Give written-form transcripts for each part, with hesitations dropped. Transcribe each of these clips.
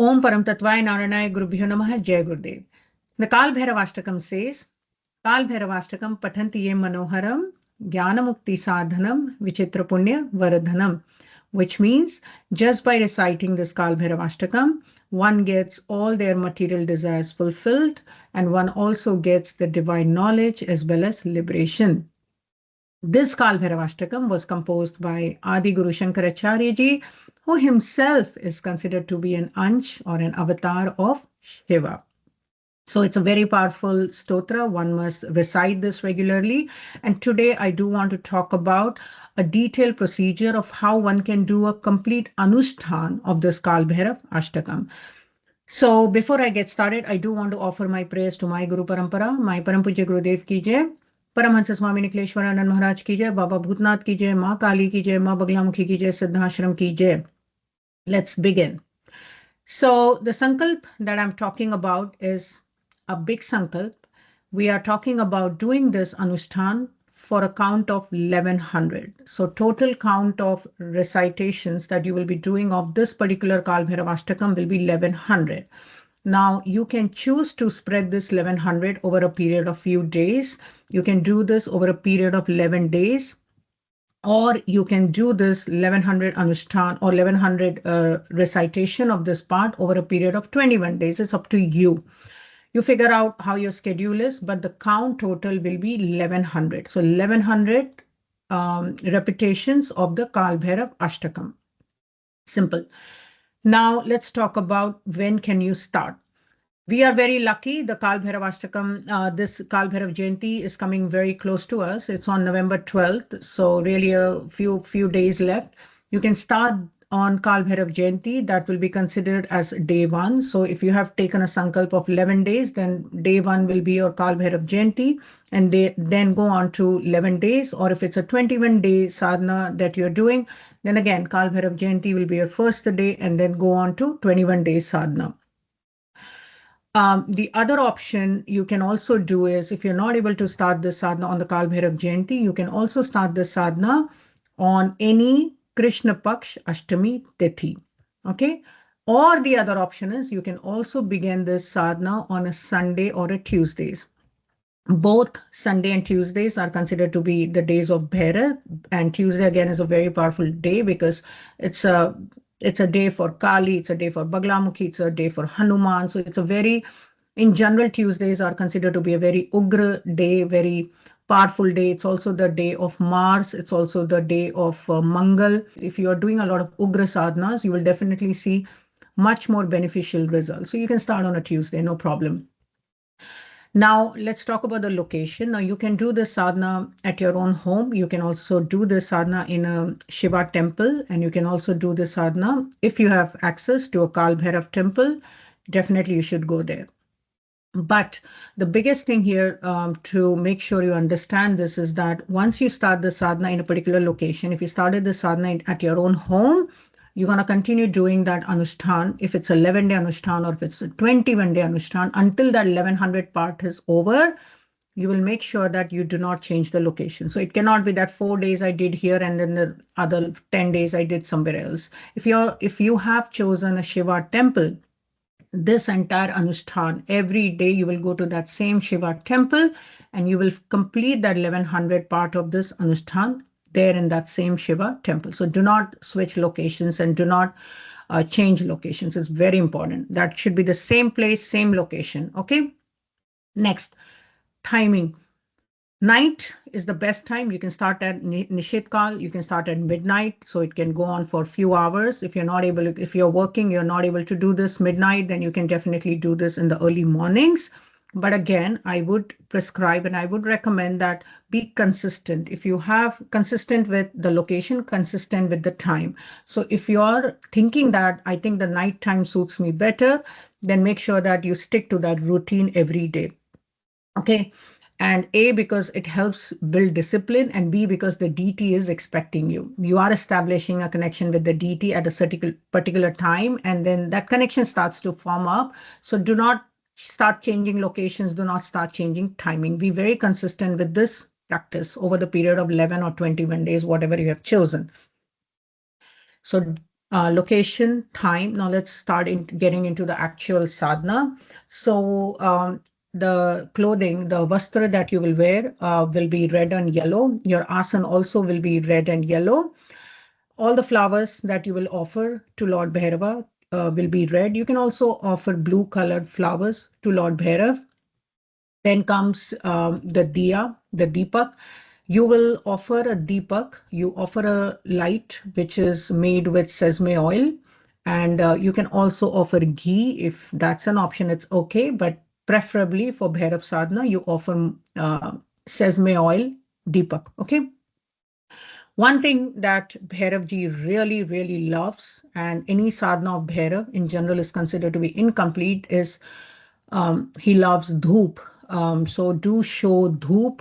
Om Param Tattvaya Narayanaaya Gurubhyo Namaha Jai Gurudev. The Kal Bhairav Ashtakam says, Kal Bhairav Ashtakam Pathanti Ye Manoharam Jnanamukti Sadhanam Vichitra Punya Varadhanam, which means just by reciting this Kal Bhairav Ashtakam, one gets all their material desires fulfilled and one also gets the divine knowledge as well as liberation. This Kal Bhairav Ashtakam was composed by Adi Guru Shankaracharya ji, who himself is considered to be an Ansh or an avatar of Shiva. So it's a very powerful stotra. One must recite this regularly. And today I do want to talk about a detailed procedure of how one can do a complete anusthan of this Kal Bhairav Ashtakam. So before I get started, I do want to offer my prayers to my Guru Parampara, my Param Pujya Gurudev ki jai, Paramahansa Swami Nikleshwaranand Maharaj ki jai, Baba Bhutnath ki jai, Ma Kali ki jai, Ma Baglamukhi ki jai, Sadhna Ashram ki jai. Let's begin. So the sankalp that I'm talking about is a big sankalp. We are talking about doing this anusthan for a count of 1100. So total count of recitations that you will be doing of this particular Kal Bhairav Ashtakam will be 1100. Now you can choose to spread this 1100 over a period of few days. You can do this over a period of 11 days. Or you can do this 1100 anusthan or 1100 recitation of this part over a period of 21 days. It's up to you. You figure out how your schedule is, but the count total will be 1100. So 1100 repetitions of the Kal Bhairav Ashtakam. Simple. Now let's talk about when can you start. We are very lucky. The Kal Bhairav Ashtakam, this Kal Bhairav Jayanti is coming very close to us. It's on November 12th. So really a few days left. You can start on Kal Bhairav Jayanti. That will be considered as day one. So if you have taken a sankalp of 11 days, then day one will be your Kal Bhairav Jayanti and then go on to 11 days. Or if it's a 21-day sadhana that you're doing, then again, Kal Bhairav Jayanti will be your first day and then go on to 21 days sadhana. The other option you can also do is if you're not able to start this sadhana on the Kal Bhairav Jayanti, you can also start this sadhana on any Krishna Paksh Ashtami Tithi. Okay. Or the other option is you can also begin this sadhana on a Sunday or a Tuesdays. Both Sunday and Tuesdays are considered to be the days of Bhairav, and Tuesday again is a very powerful day because it's a day for Kali, it's a day for Baglamukhi, it's a day for Hanuman. So it's a very, in general, Tuesdays are considered to be a very Ugra day, very powerful day. It's also the day of Mars. It's also the day of Mangal. If you are doing a lot of Ugra sadhanas, you will definitely see much more beneficial results. So you can start on a Tuesday, no problem. Now, let's talk about the location. Now, you can do this sadhana at your own home. You can also do this sadhana in a Shiva temple, and you can also do this sadhana if you have access to a Kal Bhairav temple. Definitely, you should go there. But the biggest thing here to make sure you understand this is that once you start the sadhana in a particular location, if you started the sadhana at your own home, you're going to continue doing that anusthan. If it's 11-day anusthan or if it's a 21-day anusthan, until that 1100 part is over, you will make sure that you do not change the location. So it cannot be that 4 days I did here and then the other 10 days I did somewhere else. If you have chosen a Shiva temple, this entire anusthan, every day you will go to that same Shiva temple and you will complete that 1100 part of this anusthan there in that same Shiva temple. So do not switch locations and do not change locations. It's very important. That should be the same place, same location. Okay. Next, timing. Night is the best time. You can start at Nishit Kal. You can start at midnight. So it can go on for a few hours. If you're not able to, if you're working, you're not able to do this midnight, then you can definitely do this in the early mornings. But again, I would prescribe and I would recommend that be consistent. If you have consistent with the location, consistent with the time. So if you're thinking that I think the night time suits me better, then make sure that you stick to that routine every day. Okay. And A, because it helps build discipline, and B, because the DT is expecting you. You are establishing a connection with the DT at a particular time, and then that connection starts to form up. So do not start changing locations. Do not start changing timing. Be very consistent with this practice over the period of 11 or 21 days, whatever you have chosen. So Location, time. Now let's start getting into the actual sadhana. So the clothing, the vastra that you will wear will be red and yellow. Your asana also will be red and yellow. All the flowers that you will offer to Lord Bhairava will be red. You can also offer blue colored flowers to Lord Bhairav. Then comes the diya, the deepak. You will offer a deepak. You offer a light which is made with sesame oil. And you can also offer ghee. If that's an option, it's okay. But preferably for Bhairav Sadhana, you offer sesame oil deepak. Okay. One thing that Bhairavji really, really loves, and any sadhana of Bhairav in general is considered to be incomplete, is he loves dhoop. So do show dhoop,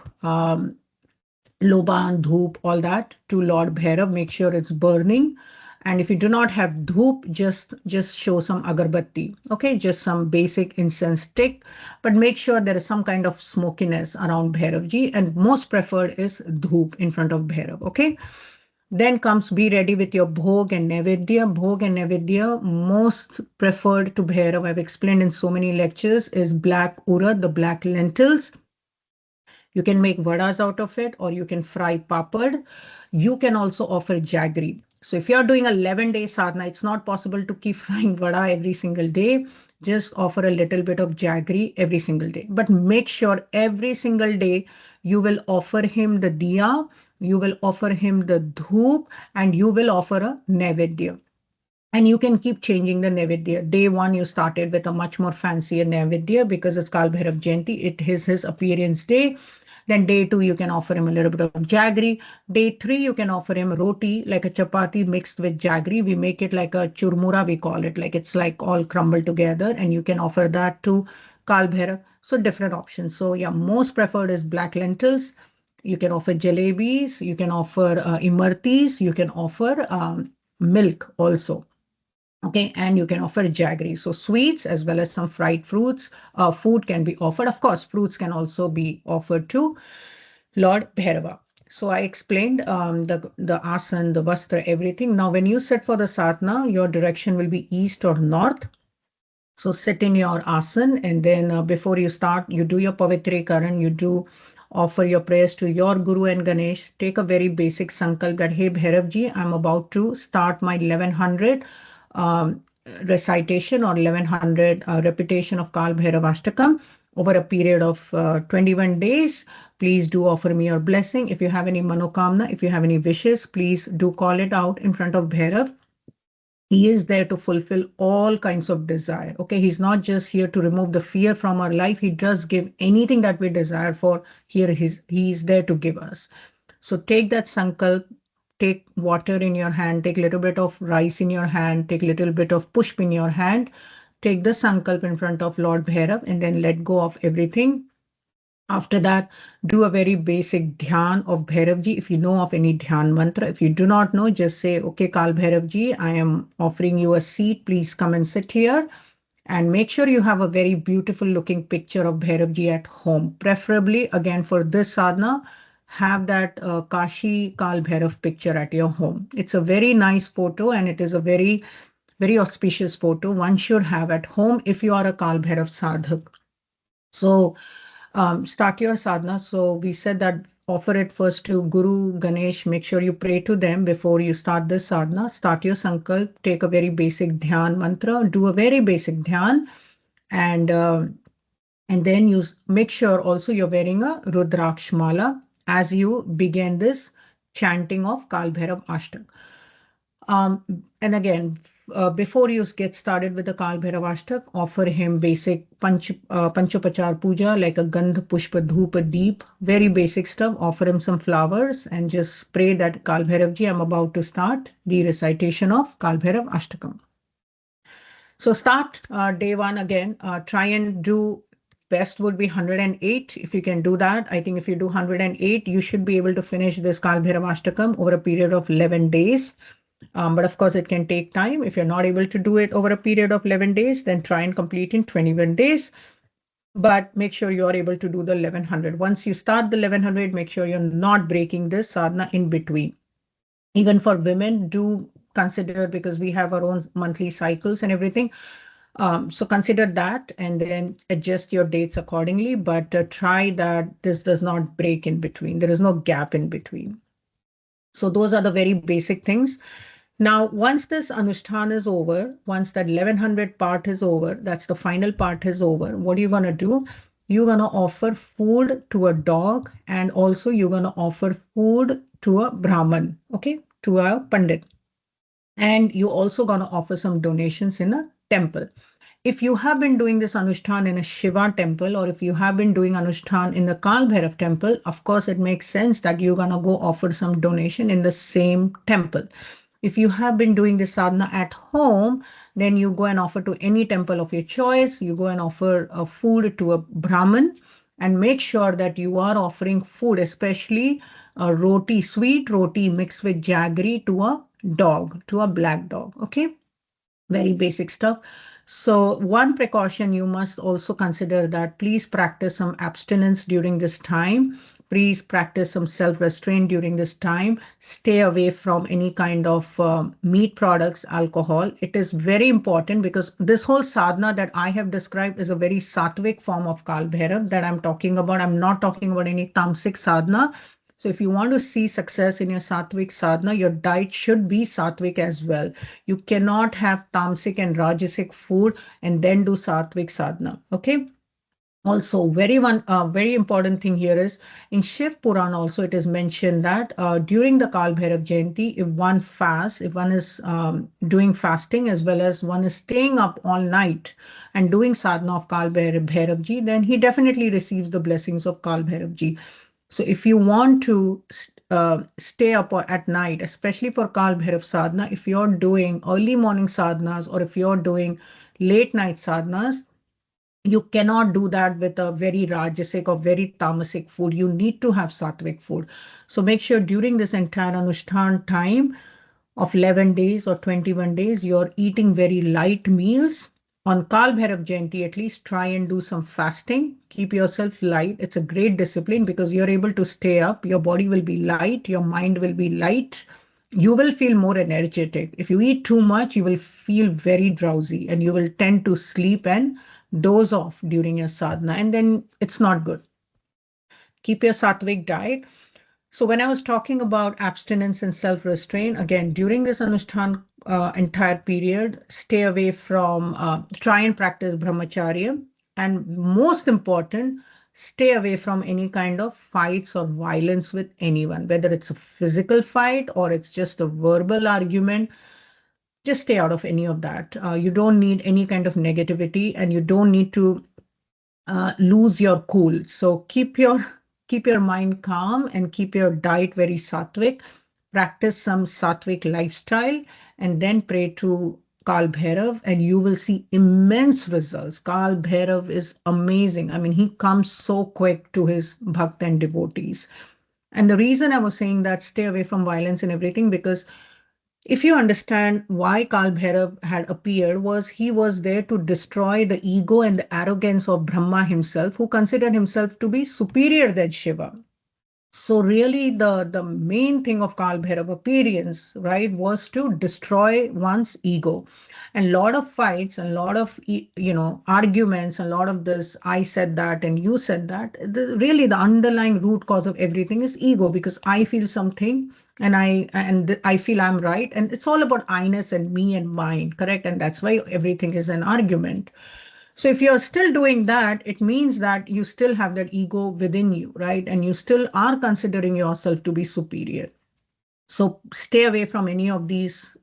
loban, dhoop, all that to Lord Bhairav. Make sure it's burning. And if you do not have dhoop, just show some agarbatti. Okay, just some basic incense stick, but make sure there is some kind of smokiness around Bhairavji. And most preferred is dhoop in front of Bhairav. Okay. Then comes be ready with your bhog and nevedya. Bhog and nevedya, most preferred to Bhairav, I've explained in so many lectures, is black urad, the black lentils. You can make vadas out of it, or you can fry papad. You can also offer jaggery. So if you're doing a 11-day sadhana, it's not possible to keep frying vada every single day. Just offer a little bit of jaggery every single day. But make sure every single day you will offer him the diya, you will offer him the dhoop, and you will offer a nevedya. And you can keep changing the Nevidya. Day one, you started with a much more fancier Nevidya because it's Kal Bhairav Jayanti. It is his appearance day. Then day two, you can offer him a little bit of jaggery. Day three, you can offer him roti, like a chapati mixed with jaggery. We make it like a churmura, we call it. Like it's like all crumbled together. And you can offer that to Kal Bhairav. So different options. So yeah, most preferred is black lentils. You can offer jalebis. You can offer imartis. You can offer milk also. Okay, and you can offer jaggery. So sweets as well as some fried fruits, food can be offered. Of course, fruits can also be offered to Lord Bhairava. So I explained the asan, the vastra, everything. Now, when you sit for the sadhana, your direction will be east or north. So sit in your asan, and then before you start, you do your pavitrikaran, you do offer your prayers to your Guru and Ganesh. Take a very basic sankalp that, hey, Bhairavji, I'm about to start my 1100 um, recitation or 1100 repetition of Kal Bhairav Ashtakam over a period of 21 days. Please do offer me your blessing. If you have any manokamna, if you have any wishes, please do call it out in front of Bhairav. He is there to fulfill all kinds of desire. Okay, he's not just here to remove the fear from our life. He does give anything that we desire for. Here he's there to give us. So take that sankalp, take water in your hand, take a little bit of rice in your hand, take a little bit of pushp in your hand, take the sankalp in front of Lord Bhairav, and then let go of everything. After that, do a very basic dhyan of Bhairavji. If you know of any dhyan mantra, if you do not know, just say, okay, Kal Bhairavji, I am offering you a seat. Please come and sit here. And make sure you have a very beautiful looking picture of Bhairavji at home. Preferably, again, for this sadhana, have that Kashi Kal Bhairav picture at your home. It's a very nice photo, and it is a very, very auspicious photo one should have at home if you are a Kal Bhairav sadhak. So start your sadhana. So we said that offer it first to Guru, Ganesh. Make sure you pray to them before you start this sadhana. Start your sankalp. Take a very basic dhyan mantra. Do a very basic dhyan, and and then you make sure also you're wearing a Rudraksh mala as you begin this chanting of Kal Bhairav Ashtak. And again, before you get started with the Kal Bhairav Ashtak, offer him basic Panchopachar Puja, like a Gandh, Pushpa, Dhupa, Deep, very basic stuff. Offer him some flowers and just pray that Kal Bhairavji, I'm about to start the recitation of Kal Bhairav Ashtakam. So start day one again. Try and do best would be 108. If you can do that, I think if you do 108, you should be able to finish this Kal Bhairav Ashtakam over a period of 11 days. But of course, it can take time. If you're not able to do it over a period of 11 days, then try and complete in 21 days. But make sure you're able to do the 1100. Once you start the 1100, make sure you're not breaking this sadhana in between. Even for women, do consider, because we have our own monthly cycles and everything. So consider that and then adjust your dates accordingly, but try that this does not break in between. There is no gap in between. So those are the very basic things. Now, once this anushthan is over, once that 1100 part is over, that's the final part is over, what are you going to do? You're going to offer food to a dog, and also you're going to offer food to a Brahman, okay, to a Pandit. And you're also going to offer some donations in a temple. If you have been doing this Anushthan in a Shiva temple, or if you have been doing Anushthan in the Kal Bhairav temple, of course, it makes sense that you're going to go offer some donation in the same temple. If you have been doing the sadhana at home, then you go and offer to any temple of your choice. You go and offer a food to a Brahmin, and make sure that you are offering food, especially a roti, sweet roti mixed with jaggery to a dog, to a black dog. Okay, very basic stuff. So one precaution you must also consider, that please practice some abstinence during this time. Please practice some self-restraint during this time. Stay away from any kind of meat products, alcohol. It is very important, because this whole sadhana that I have described is a very sattvic form of Kal Bhairav that I'm talking about. I'm not talking about any tamasic sadhana. So if you want to see success in your sattvic sadhana, your diet should be sattvic as well. You cannot have tamasic and rajasic food and then do sattvic sadhana. Okay. Also, very important thing here is, in Shiv Puran also it is mentioned that during the Kal Bhairav Jayanti, if one fasts, if one is doing fasting, as well as one is staying up all night and doing sadhana of Kal Bhairav Ji, then he definitely receives the blessings of Kal Bhairav Ji. So if you want to stay up at night, especially for Kal Bhairav sadhana, if you're doing early morning sadhanas, or if you're doing late night sadhanas, you cannot do that with a very rajasic or very tamasic food. You need to have sattvic food. So make sure during this entire Anushthan time of 11 days or 21 days, you're eating very light meals. On Kal Bhairav Jayanti, at least try and do some fasting. Keep yourself light. It's a great discipline, because you're able to stay up. Your body will be light. Your mind will be light. You will feel more energetic. If you eat too much, you will feel very drowsy, and you will tend to sleep and doze off during your sadhana, and then it's not good. Keep your sattvic diet. So when I was talking about abstinence and self-restraint, again, during this Anushthan entire period, stay away from, try and practice brahmacharya. And most important, stay away from any kind of fights or violence with anyone, whether it's a physical fight or it's just a verbal argument. Just stay out of any of that. You don't need any kind of negativity, and you don't need to lose your cool. So keep your mind calm and keep your diet very sattvic. Practice some sattvic lifestyle, and then pray to Kal Bhairav, and you will see immense results. Kal Bhairav is amazing. I mean, he comes so quick to his bhakt and devotees. And the reason I was saying that stay away from violence and everything, because if you understand why Kal Bhairav had appeared, was he was there to destroy the ego and the arrogance of Brahma himself, who considered himself to be superior than Shiva. So really the main thing of Kal Bhairav appearance, right, was to destroy one's ego. And a lot of fights and a lot of, arguments, and a lot of this, I said that and you said that, really the underlying root cause of everything is ego, because I feel something and I feel I'm right. And it's all about I-ness and me and mine, correct? And that's why everything is an argument. So if you're still doing that, it means that you still have that ego within you, right? And you still are considering yourself to be superior. So stay away from any of these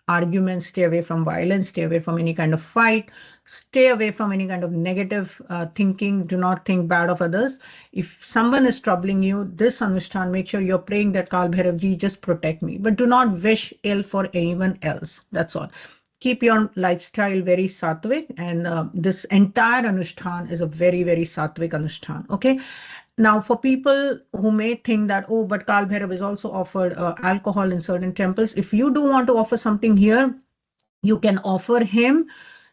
arguments, stay away from violence, stay away from any kind of fight, stay away from any kind of negative thinking. Do not think bad of others. If someone is troubling you, this Anushthan, make sure you're praying that Kal Bhairav Ji just protect me, but do not wish ill for anyone else. That's all. Keep your lifestyle very sattvic, and this entire Anushthan is a very, very sattvic Anushthan. Okay. Now, for people who may think that, oh, but Kal Bhairav is also offered alcohol in certain temples. If you do want to offer something here, you can offer him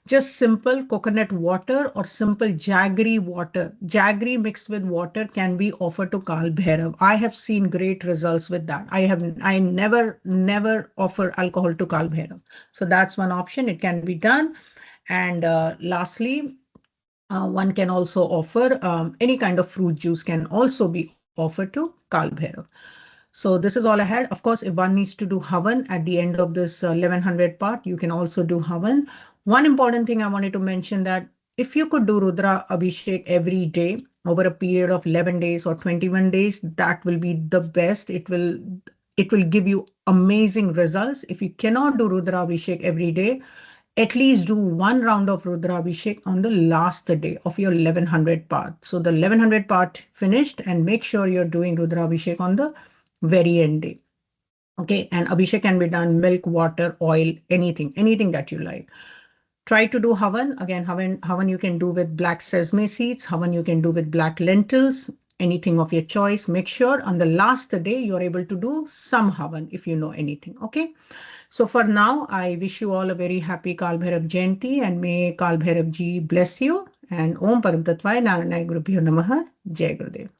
Just simple coconut water or simple jaggery water. Jaggery mixed with water can be offered to Kal Bhairav. I have seen great results with that. I never offer alcohol to Kal Bhairav. So that's one option. It can be done. And lastly, one can also offer any kind of fruit juice can also be offered to Kal Bhairav. So this is all I had. Of course, if one needs to do Havan at the end of this 1100 part, you can also do Havan. One important thing I wanted to mention that if you could do Rudra Abhishek every day over a period of 11 days or 21 days, that will be the best. It will give you amazing results. If you cannot do Rudra Abhishek every day, at least do one round of Rudra Abhishek on the last day of your 1100 part. So the 1100 part finished, and make sure you're doing Rudra Abhishek on the very end day. Okay, and Abhishek can be done milk, water, oil, anything that you like. Try to do Havan. Again, Havan you can do with black sesame seeds. Havan you can do with black lentils, anything of your choice. Make sure on the last day you're able to do some Havan if you know anything. Okay. So for now, I wish you all a very happy Kal Bhairav Jayanti, and may Kal Bhairav ji bless you. And Om Param Tattvaya Narayana Gurubhyo Namaha. Jai Gurudev.